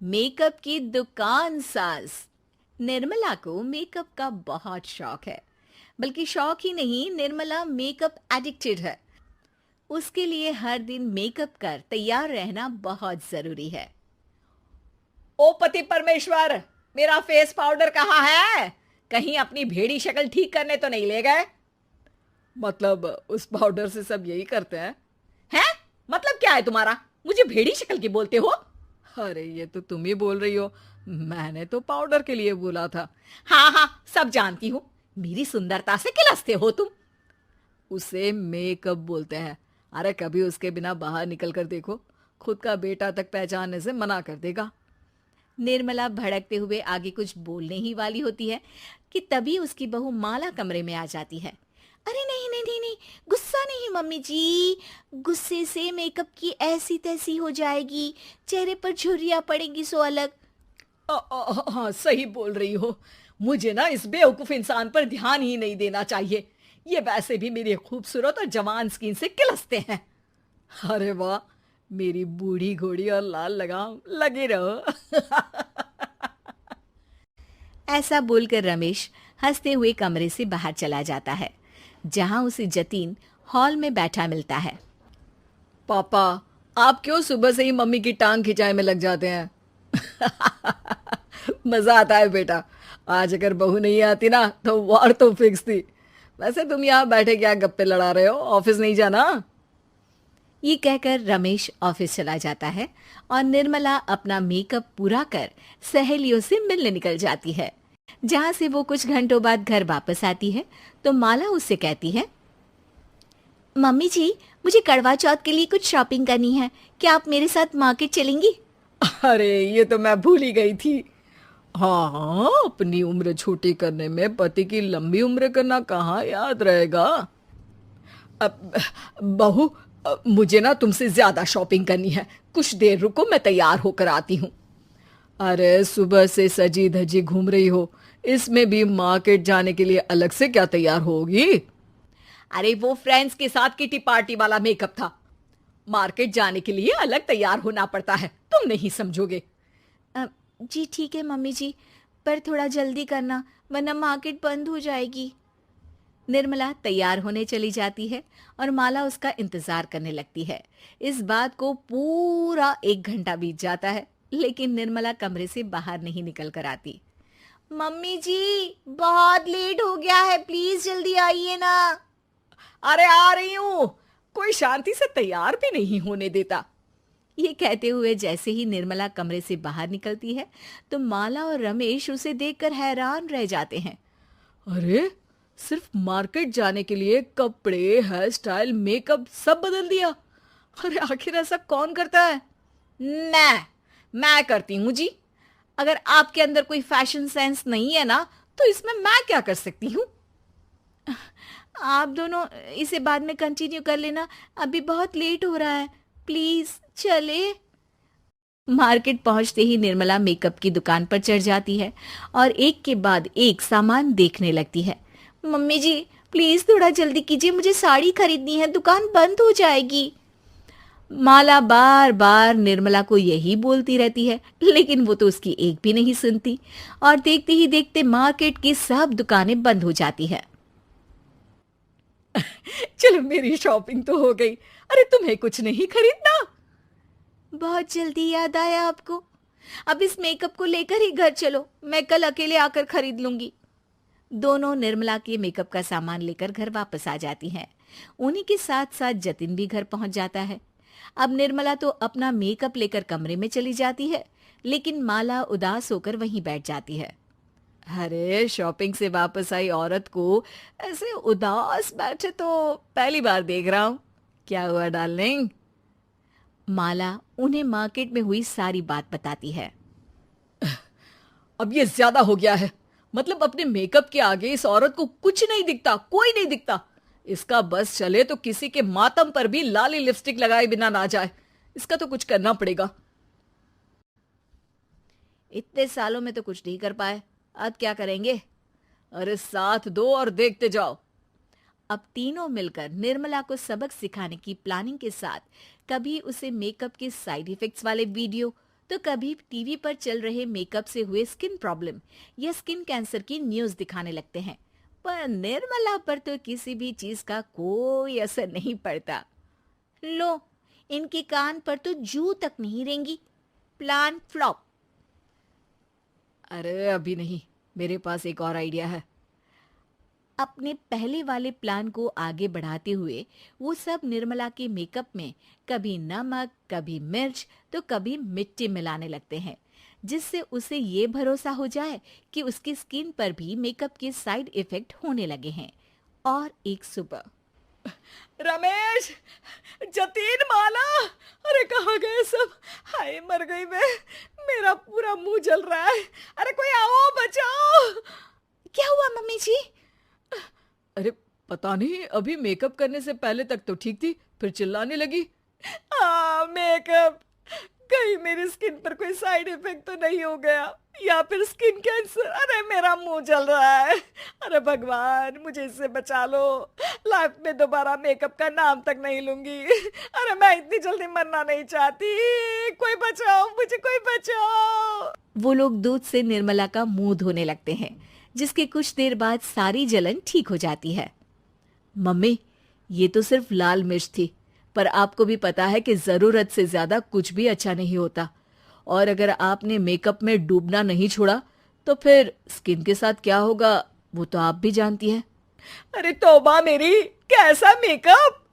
Makeup की दुकान सास। निर्मला को मेकअप का बहुत शौक है। बल्कि शौक ही नहीं, निर्मला मेकअप एडिक्टेड है। उसके लिए हर दिन मेकअप कर तैयार रहना बहुत जरूरी है। ओ पति परमेश्वर, मेरा फेस पाउडर कहाँ है? कहीं अपनी भेड़ी शक्ल ठीक करने तो नहीं ले गए? मतलब उस पाउडर से सब यही करते हैं? हैं? मतलब क्या है तुम्हारा? मुझे भेड़ी शक्ल की बोलते हो? अरे ये तो तुम ही बोल रही हो, मैंने तो पाउडर के लिए बोला था। हाँ हाँ, सब जानती हूँ। मेरी सुंदरता से किलसते हो तुम। उसे मेकअप बोलते हैं। अरे कभी उसके बिना बाहर निकल कर देखो, खुद का बेटा तक पहचानने से मना कर देगा। निर्मला भड़कते हुए आगे कुछ बोलने ही वाली होती है कि तभी उसकी बहू माला कमरे में आ जाती है। अरे नहीं नहीं नहीं नहीं, गुस्सा नहीं मम्मी जी। गुस्से से मेकअप की ऐसी तैसी हो जाएगी, चेहरे पर झुर्रियां पड़ेंगी सो अलग। हाँ सही बोल रही हो। मुझे ना इस बेवकूफ इंसान पर ध्यान ही नहीं देना चाहिए। ये वैसे भी मेरी खूबसूरत और जवान स्किन से किलसते हैं। अरे वाह, मेरी बूढ़ी घोड़ी और लाल लगाम, लगे रहो। ऐसा बोलकर रमेश हंसते हुए कमरे से बाहर चला जाता है, जहां उसे जतीन हॉल में बैठा मिलता है। पापा, आप क्यों सुबह से ही मम्मी की टांग खिंचाई में लग जाते हैं? मजा आता है बेटा। आज अगर बहू नहीं आती ना तो वार तो फिक्स थी। वैसे तुम यहाँ बैठे क्या गप्पे लड़ा रहे हो? ऑफिस नहीं जाना? ये कहकर रमेश ऑफिस चला जाता है और निर्मला अपना मेकअप पूरा कर सहेलियों से मिलने निकल जाती है। जहां से वो कुछ घंटों बाद घर वापस आती है तो माला उससे कहती है, मम्मी जी, मुझे करवा चौथ के लिए कुछ शॉपिंग करनी है। क्या आप मेरे साथ मार्केट चलेंगी? अरे ये तो मैं भूल ही गई थी। हाँ हाँ, अपनी उम्र छोटी करने में पति की लंबी उम्र करना कहाँ याद रहेगा। अब बहू, मुझे ना तुमसे ज्यादा शॉपिंग करनी है। कुछ देर रुको, मैं तैयार होकर आती हूँ। अरे सुबह से सजी धजी घूम रही हो, इसमें भी मार्केट जाने के लिए अलग से क्या तैयार होगी? अरे वो फ्रेंड्स के साथ किटी पार्टी वाला मेकअप था। मार्केट जाने के लिए अलग तैयार होना पड़ता है, तुम नहीं समझोगे। जी ठीक है मम्मी जी, पर थोड़ा जल्दी करना वरना मार्केट बंद हो जाएगी। निर्मला तैयार होने चली जाती है और माला उसका इंतजार करने लगती है। इस बात को पूरा 1 घंटा बीत जाता है, लेकिन निर्मला कमरे से बाहर नहीं निकल कर आती। मम्मी जी, बहुत लेट हो गया है, प्लीज जल्दी आइए ना। अरे आ रही हूं। कोई शांति से तैयार भी नहीं होने देता। ये कहते हुए जैसे ही निर्मला कमरे से बाहर निकलती है तो माला और रमेश उसे देखकर हैरान रह जाते हैं। अरे सिर्फ मार्केट जाने के लिए कपड़े, हेयर स्टाइल, मेकअप सब बदल दिया। अरे आखिर ऐसा कौन करता है? मैं करती हूँ जी। अगर आपके अंदर कोई फैशन सेंस नहीं है ना, तो इसमें मैं क्या कर सकती हूँ? आप दोनों इसे बाद में कंटिन्यू कर लेना, अभी बहुत लेट हो रहा है, प्लीज चले। मार्केट पहुंचते ही निर्मला मेकअप की दुकान पर चढ़ जाती है और एक के बाद एक सामान देखने लगती है। मम्मी जी, प्लीज थोड़ा जल्दी कीजिए, मुझे साड़ी खरीदनी है, दुकान बंद हो जाएगी। माला बार बार निर्मला को यही बोलती रहती है, लेकिन वो तो उसकी एक भी नहीं सुनती और देखते ही देखते मार्केट की सब दुकानें बंद हो जाती है। चलो मेरी शॉपिंग तो हो गई। अरे तुम्हें कुछ नहीं खरीदना? बहुत जल्दी याद आया आपको। अब इस मेकअप को लेकर ही घर चलो, मैं कल अकेले आकर खरीद लूंगी। दोनों निर्मला के मेकअप का सामान लेकर घर वापस आ जाती हैं। उन्हीं के साथ साथ जतिन भी घर पहुंच जाता है। अब निर्मला तो अपना मेकअप लेकर कमरे में चली जाती है, लेकिन माला उदास होकर वहीं बैठ जाती है। अरे शॉपिंग से वापस आई औरत को ऐसे उदास बैठे तो पहली बार देख रहा हूं। क्या हुआ डार्लिंग? माला उन्हें मार्केट में हुई सारी बात बताती है। अब ये ज्यादा हो गया है। मतलब अपने मेकअप के आगे इस औरत को कुछ नहीं दिखता, कोई नहीं दिखता। इसका बस चले तो किसी के मातम पर भी लाली लिपस्टिक लगाए बिना ना जाए। इसका तो कुछ करना पड़ेगा। इतने सालों में तो कुछ नहीं कर पाए, अब क्या करेंगे? अरे साथ दो और देखते जाओ। अब तीनों मिलकर निर्मला को सबक सिखाने की प्लानिंग के साथ कभी उसे मेकअप के साइड इफेक्ट्स वाले वीडियो तो कभी टीवी पर चल रहे मेकअप से हुए स्किन प्रॉब्लम या स्किन कैंसर की न्यूज दिखाने लगते हैं। पर निर्मला पर तो किसी भी चीज का कोई असर नहीं पड़ता। लो, इनके कान पर तो जू तक नहीं रेंगी। Plan flop. अरे अभी नहीं, मेरे पास एक और आइडिया है। अपने पहले वाले प्लान को आगे बढ़ाते हुए वो सब निर्मला के मेकअप में कभी नमक, कभी मिर्च तो कभी मिट्टी मिलाने लगते हैं, जिससे उसे ये भरोसा हो जाए कि उसकी स्किन पर भी मेकअप के साइड इफेक्ट होने लगे हैं। और एक सुबह रमेश, जतीन, माला, अरे कहाँ गए सब? हाय मर गई मैं, मेरा पूरा मुंह जल रहा है। अरे कोई आओ, बचाओ। क्या हुआ मम्मी जी? अरे पता नहीं, अभी मेकअप करने से पहले तक तो ठीक थी, फिर चिल्लाने लगी। मेकअप, कहीं मेरी स्किन पर कोई साइड इफेक्ट तो नहीं हो गया, या फिर स्किन कैंसर। अरे मेरा मुंह जल रहा है। अरे भगवान, मुझे इससे बचा लो। लाइफ में दोबारा मेकअप का नाम तक नहीं लूंगी। अरे मैं इतनी जल्दी मरना नहीं चाहती। कोई बचाओ मुझे, कोई बचाओ। वो लोग दूध से निर्मला का मुंह धोने लगते हैं, जिसके कुछ देर बाद सारी जलन ठीक हो जाती है। मम्मी, ये तो सिर्फ लाल मिर्च थी, पर आपको भी पता है कि जरूरत से ज्यादा कुछ भी अच्छा नहीं होता। और अगर आपने मेकअप में डूबना नहीं छोड़ा तो फिर स्किन के साथ क्या होगा वो तो आप भी जानती हैं। अरे तौबा मेरी, कैसा मेकअप?